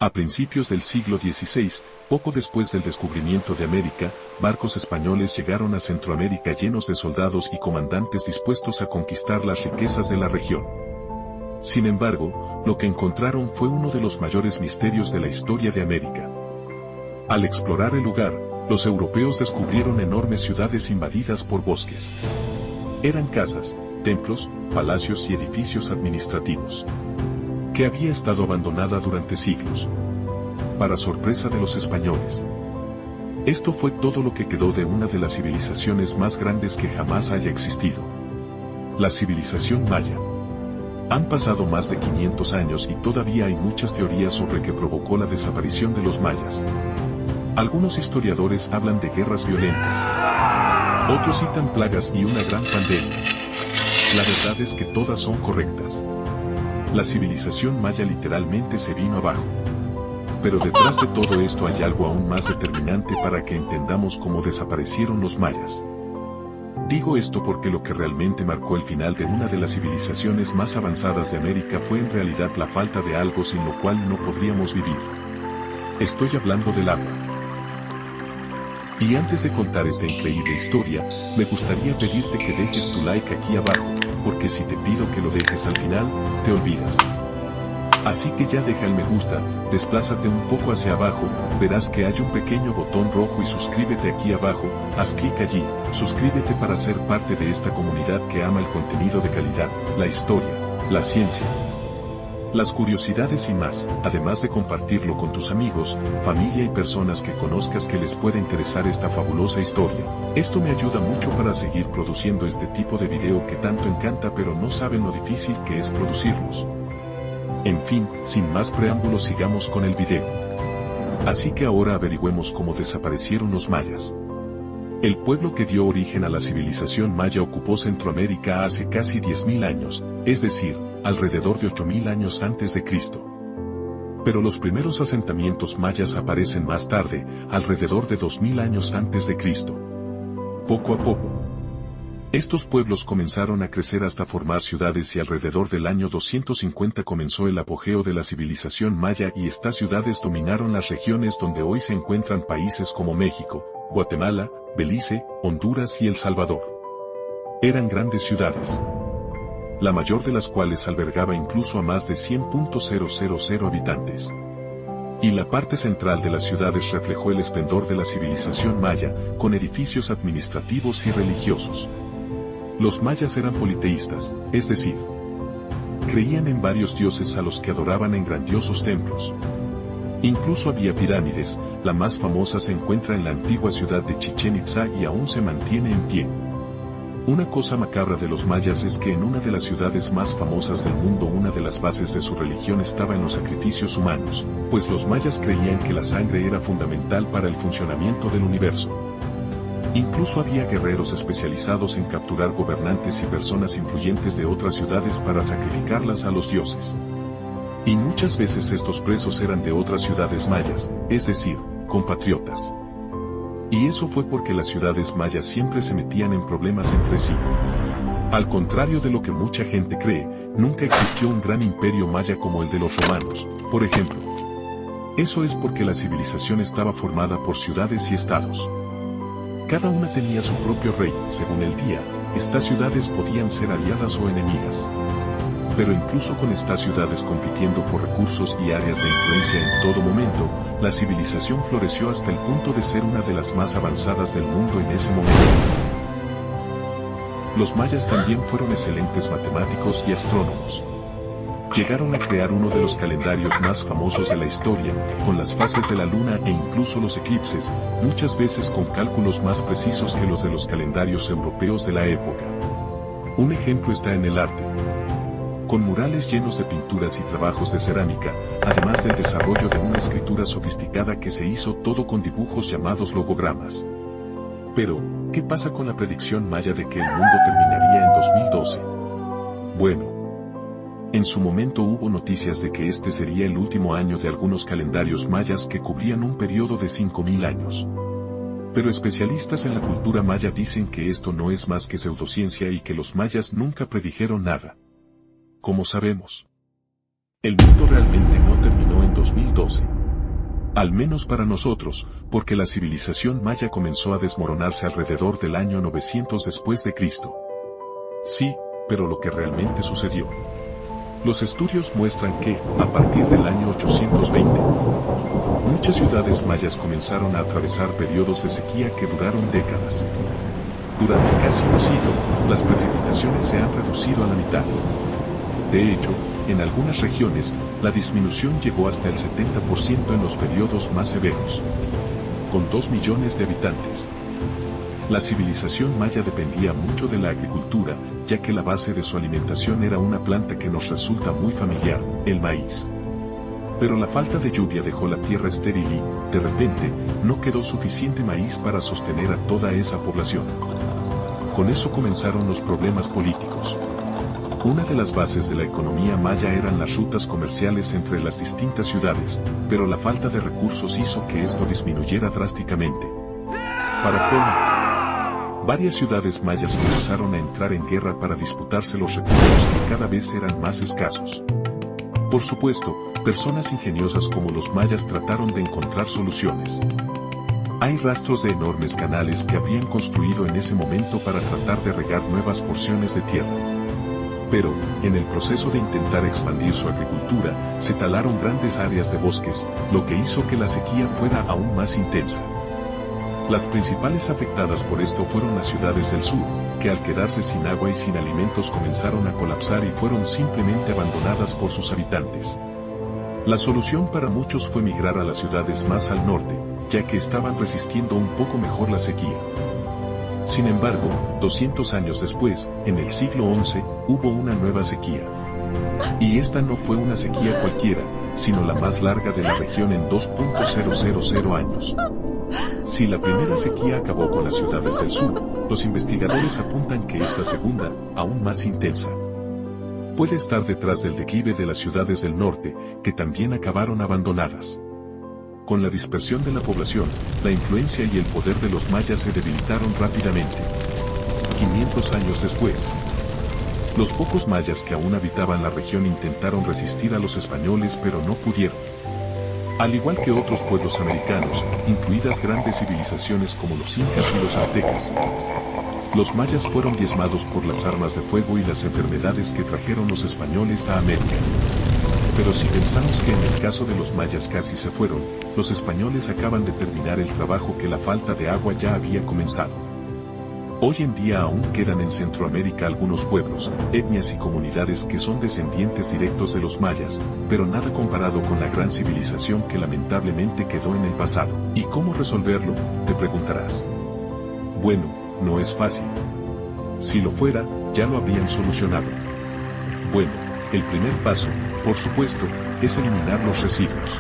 A principios del siglo XVI, poco después del descubrimiento de América, barcos españoles llegaron a Centroamérica llenos de soldados y comandantes dispuestos a conquistar las riquezas de la región. Sin embargo, lo que encontraron fue uno de los mayores misterios de la historia de América. Al explorar el lugar, los europeos descubrieron enormes ciudades invadidas por bosques. Eran casas, templos, palacios y edificios administrativos que había estado abandonada durante siglos. Para sorpresa de los españoles, esto fue todo lo que quedó de una de las civilizaciones más grandes que jamás haya existido. La civilización maya. Han pasado más de 500 años y todavía hay muchas teorías sobre qué provocó la desaparición de los mayas. Algunos historiadores hablan de guerras violentas. Otros citan plagas y una gran pandemia. La verdad es que todas son correctas. La civilización maya literalmente se vino abajo. Pero detrás de todo esto hay algo aún más determinante para que entendamos cómo desaparecieron los mayas. Digo esto porque lo que realmente marcó el final de una de las civilizaciones más avanzadas de América fue en realidad la falta de algo sin lo cual no podríamos vivir. Estoy hablando del agua. Y antes de contar esta increíble historia, me gustaría pedirte que dejes tu like aquí abajo, porque si te pido que lo dejes al final, te olvidas. Así que ya deja el me gusta, desplázate un poco hacia abajo, verás que hay un pequeño botón rojo y suscríbete aquí abajo, haz clic allí, suscríbete para ser parte de esta comunidad que ama el contenido de calidad, la historia, la ciencia, las curiosidades y más, además de compartirlo con tus amigos, familia y personas que conozcas que les pueda interesar esta fabulosa historia. Esto me ayuda mucho para seguir produciendo este tipo de video que tanto encanta pero no saben lo difícil que es producirlos. En fin, sin más preámbulos sigamos con el video. Así que ahora averigüemos cómo desaparecieron los mayas. El pueblo que dio origen a la civilización maya ocupó Centroamérica hace casi 10.000 años, es decir, alrededor de 8.000 años antes de Cristo. Pero los primeros asentamientos mayas aparecen más tarde, alrededor de 2.000 años antes de Cristo. Poco a poco, estos pueblos comenzaron a crecer hasta formar ciudades y alrededor del año 250 comenzó el apogeo de la civilización maya y estas ciudades dominaron las regiones donde hoy se encuentran países como México, Guatemala, Belice, Honduras y El Salvador. Eran grandes ciudades, la mayor de las cuales albergaba incluso a más de 100.000 habitantes. Y la parte central de las ciudades reflejó el esplendor de la civilización maya, con edificios administrativos y religiosos. Los mayas eran politeístas, es decir, creían en varios dioses a los que adoraban en grandiosos templos. Incluso había pirámides, la más famosa se encuentra en la antigua ciudad de Chichén Itzá y aún se mantiene en pie. Una cosa macabra de los mayas es que en una de las ciudades más famosas del mundo una de las bases de su religión estaba en los sacrificios humanos, pues los mayas creían que la sangre era fundamental para el funcionamiento del universo. Incluso había guerreros especializados en capturar gobernantes y personas influyentes de otras ciudades para sacrificarlas a los dioses. Y muchas veces estos presos eran de otras ciudades mayas, es decir, compatriotas. Y eso fue porque las ciudades mayas siempre se metían en problemas entre sí. Al contrario de lo que mucha gente cree, nunca existió un gran imperio maya como el de los romanos, por ejemplo. Eso es porque la civilización estaba formada por ciudades y estados. Cada una tenía su propio rey, según el día, estas ciudades podían ser aliadas o enemigas. Pero incluso con estas ciudades compitiendo por recursos y áreas de influencia en todo momento, la civilización floreció hasta el punto de ser una de las más avanzadas del mundo en ese momento. Los mayas también fueron excelentes matemáticos y astrónomos. Llegaron a crear uno de los calendarios más famosos de la historia, con las fases de la luna e incluso los eclipses, muchas veces con cálculos más precisos que los de los calendarios europeos de la época. Un ejemplo está en el arte, con murales llenos de pinturas y trabajos de cerámica, además del desarrollo de una escritura sofisticada que se hizo todo con dibujos llamados logogramas. Pero, ¿qué pasa con la predicción maya de que el mundo terminaría en 2012? Bueno, en su momento hubo noticias de que este sería el último año de algunos calendarios mayas que cubrían un periodo de 5.000 años. Pero especialistas en la cultura maya dicen que esto no es más que pseudociencia y que los mayas nunca predijeron nada. Como sabemos, el mundo realmente no terminó en 2012. Al menos para nosotros, porque la civilización maya comenzó a desmoronarse alrededor del año 900 después de Cristo. Sí, pero lo que realmente sucedió. Los estudios muestran que, a partir del año 820, muchas ciudades mayas comenzaron a atravesar periodos de sequía que duraron décadas. Durante casi un siglo, las precipitaciones se han reducido a la mitad. De hecho, en algunas regiones, la disminución llegó hasta el 70% en los periodos más severos. Con 2 millones de habitantes. La civilización maya dependía mucho de la agricultura, ya que la base de su alimentación era una planta que nos resulta muy familiar, el maíz. Pero la falta de lluvia dejó la tierra estéril y, de repente, no quedó suficiente maíz para sostener a toda esa población. Con eso comenzaron los problemas políticos. Una de las bases de la economía maya eran las rutas comerciales entre las distintas ciudades, pero la falta de recursos hizo que esto disminuyera drásticamente. Para colmo, varias ciudades mayas comenzaron a entrar en guerra para disputarse los recursos que cada vez eran más escasos. Por supuesto, personas ingeniosas como los mayas trataron de encontrar soluciones. Hay rastros de enormes canales que habrían construido en ese momento para tratar de regar nuevas porciones de tierra. Pero, en el proceso de intentar expandir su agricultura, se talaron grandes áreas de bosques, lo que hizo que la sequía fuera aún más intensa. Las principales afectadas por esto fueron las ciudades del sur, que al quedarse sin agua y sin alimentos comenzaron a colapsar y fueron simplemente abandonadas por sus habitantes. La solución para muchos fue migrar a las ciudades más al norte, ya que estaban resistiendo un poco mejor la sequía. Sin embargo, 200 años después, en el siglo XI, hubo una nueva sequía. Y esta no fue una sequía cualquiera, sino la más larga de la región en 2.000 años. Si la primera sequía acabó con las ciudades del sur, los investigadores apuntan que esta segunda, aún más intensa, puede estar detrás del declive de las ciudades del norte, que también acabaron abandonadas. Con la dispersión de la población, la influencia y el poder de los mayas se debilitaron rápidamente. 500 años después, los pocos mayas que aún habitaban la región intentaron resistir a los españoles pero no pudieron. Al igual que otros pueblos americanos, incluidas grandes civilizaciones como los incas y los aztecas, los mayas fueron diezmados por las armas de fuego y las enfermedades que trajeron los españoles a América. Pero si pensamos que en el caso de los mayas casi se fueron, los españoles acaban de terminar el trabajo que la falta de agua ya había comenzado. Hoy en día aún quedan en Centroamérica algunos pueblos, etnias y comunidades que son descendientes directos de los mayas, pero nada comparado con la gran civilización que lamentablemente quedó en el pasado. ¿Y cómo resolverlo?, te preguntarás. Bueno, no es fácil. Si lo fuera, ya lo habrían solucionado. Bueno, el primer paso, por supuesto, es eliminar los residuos.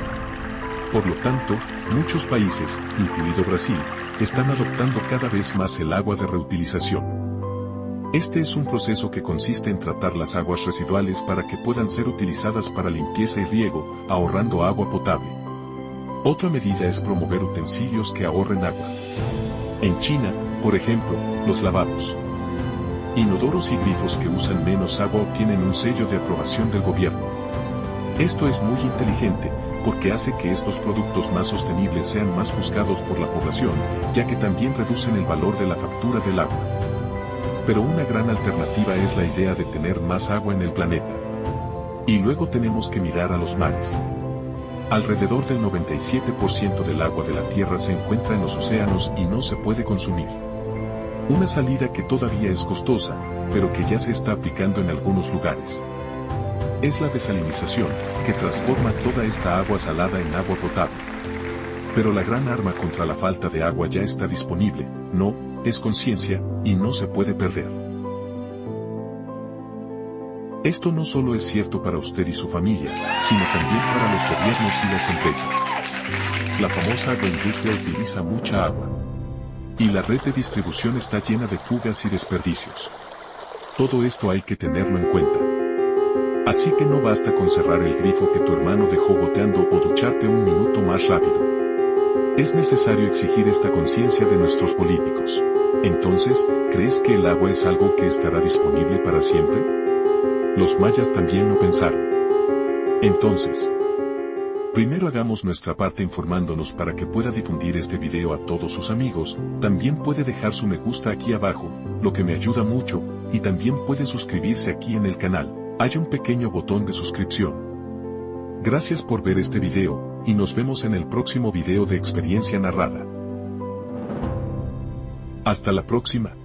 Por lo tanto, muchos países, incluido Brasil, están adoptando cada vez más el agua de reutilización. Este es un proceso que consiste en tratar las aguas residuales para que puedan ser utilizadas para limpieza y riego, ahorrando agua potable. Otra medida es promover utensilios que ahorren agua. En China, por ejemplo, los lavabos, inodoros y grifos que usan menos agua obtienen un sello de aprobación del gobierno. Esto es muy inteligente, porque hace que estos productos más sostenibles sean más buscados por la población, ya que también reducen el valor de la factura del agua. Pero una gran alternativa es la idea de tener más agua en el planeta. Y luego tenemos que mirar a los mares. Alrededor del 97% del agua de la Tierra se encuentra en los océanos y no se puede consumir. Una salida que todavía es costosa, pero que ya se está aplicando en algunos lugares. Es la desalinización, que transforma toda esta agua salada en agua potable. Pero la gran arma contra la falta de agua ya está disponible, no, es conciencia, y no se puede perder. Esto no solo es cierto para usted y su familia, sino también para los gobiernos y las empresas. La famosa agroindustria utiliza mucha agua. Y la red de distribución está llena de fugas y desperdicios. Todo esto hay que tenerlo en cuenta. Así que no basta con cerrar el grifo que tu hermano dejó goteando o ducharte un minuto más rápido. Es necesario exigir esta conciencia de nuestros políticos. Entonces, ¿crees que el agua es algo que estará disponible para siempre? Los mayas también lo pensaron. Entonces, Primero hagamos nuestra parte informándonos para que pueda difundir este video a todos sus amigos, también puede dejar su me gusta aquí abajo, lo que me ayuda mucho, y también puede suscribirse aquí en el canal, hay un pequeño botón de suscripción. Gracias por ver este video, y nos vemos en el próximo video de experiencia narrada. Hasta la próxima.